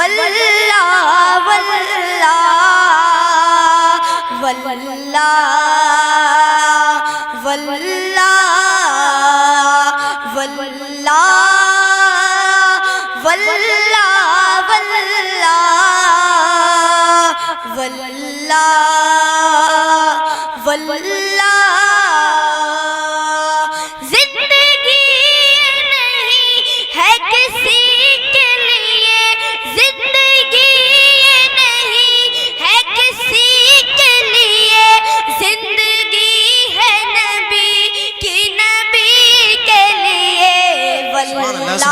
واللہ واللہ واللہ واللہ واللہ واللہ واللہ واللہ زندگی نہیں ہے کسی کے لیے، زندگی نہیں ہے کسی کے لیے، زندگی ہے نبی کی، نبی کے لیے۔ واللہ واللہ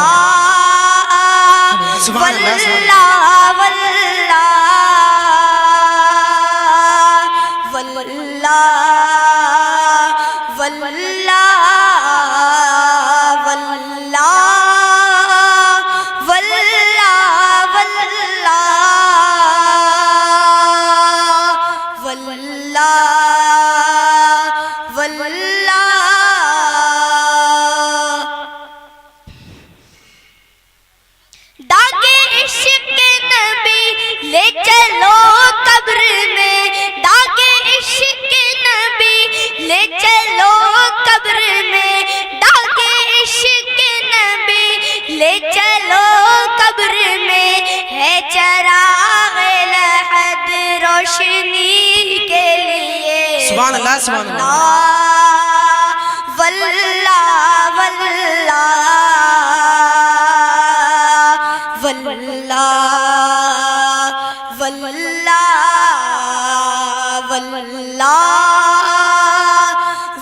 لے چلو قبر میں، داغ عشق نبی لے چلو قبر میں، داغ عشق نبی لے چلو قبر میں، ہے چراغ لحد روشنی کے لیے۔ سبحان اللہ سبحان اللہ۔ واللہ واللہ واللہ واللہ واللہ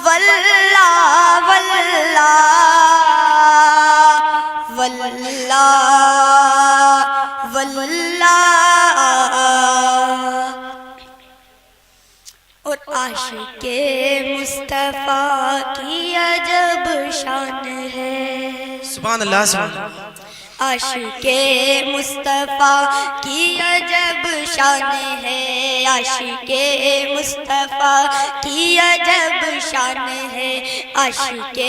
واللہ واللہ واللہ۔ اور عاشق مصطفیٰ کی عجب شان ہے۔ سبحان اللہ سبحان اللہ۔ عاشق مصطفیٰ کی عجب شان ہے، عاشق مصطفیٰ کی عجب شان ہے، عاشق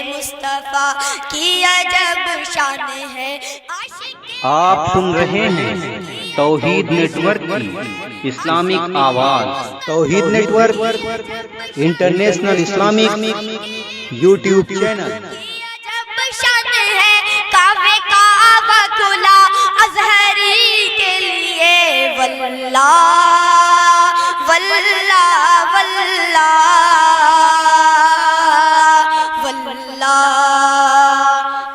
مصطفیٰ کی عجب شان ہے۔ آپ سن رہے ہیں توحید نیٹ ورک کی اسلامک آواز۔ Tauheed network international Islamic YouTube channel. Azhari کے لیے۔ واللہ واللہ واللہ واللہ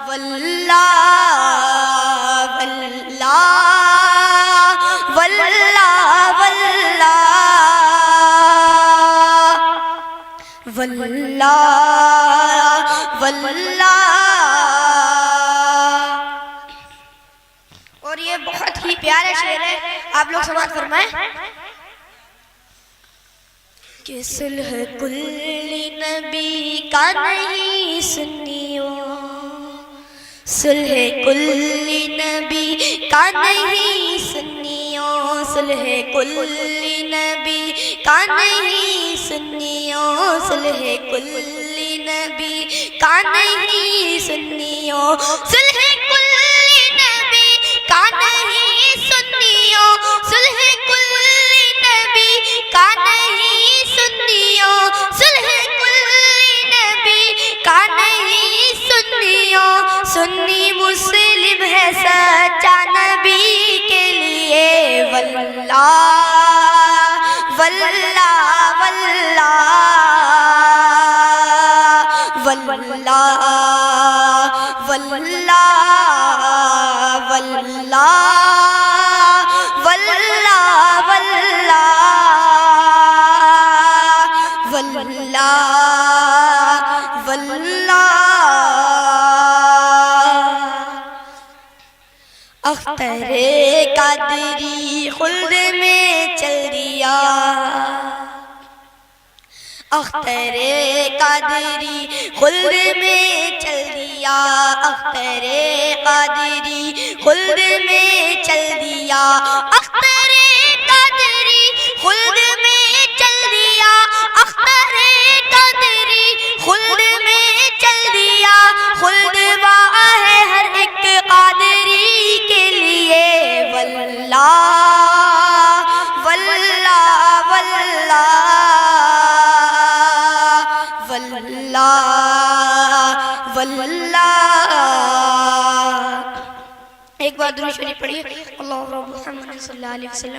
واللہ واللہ واللہ واللہ واللہ۔ اور یہ بہت ہی پیارا شعر ہے، آپ لوگ سماعت فرمائیں کہ صلح کلی نبی کا نہیں سنیوں، صلح کلی نبی کا نہیں سنیوں، صلح کلی نبی کا نہیں سنیوں، صلح کلی نبی کا نہیں سنیوں، صلح کلی نبی کا نہیں سنیوں، صلح کلی نبی کا نہیں سنیوں، صلح کلی نبی کا نہیں سنیوں۔ سنی مسلم ہے سچا نبی کے لیے۔ واللہ واللہ واللہ واللہ واللہ واللہ واللہ واللہ واللہ۔ اختر قادری خلد میں چل دیا، اختر قادری خلد میں چل دیا، اختر قادری خلد میں چل دیا، اختر قادری خلد میں چل دیا، اختر قادری خلد میں چل دیا۔ خلد واہ ہے ہر ایک قادری کے لیے۔ واللہ واللہ واللہ واللہ واللہ واللہ. ایک بار درود شریف پڑھیے. اللہ رب محمد صلی اللہ علیہ وسلم.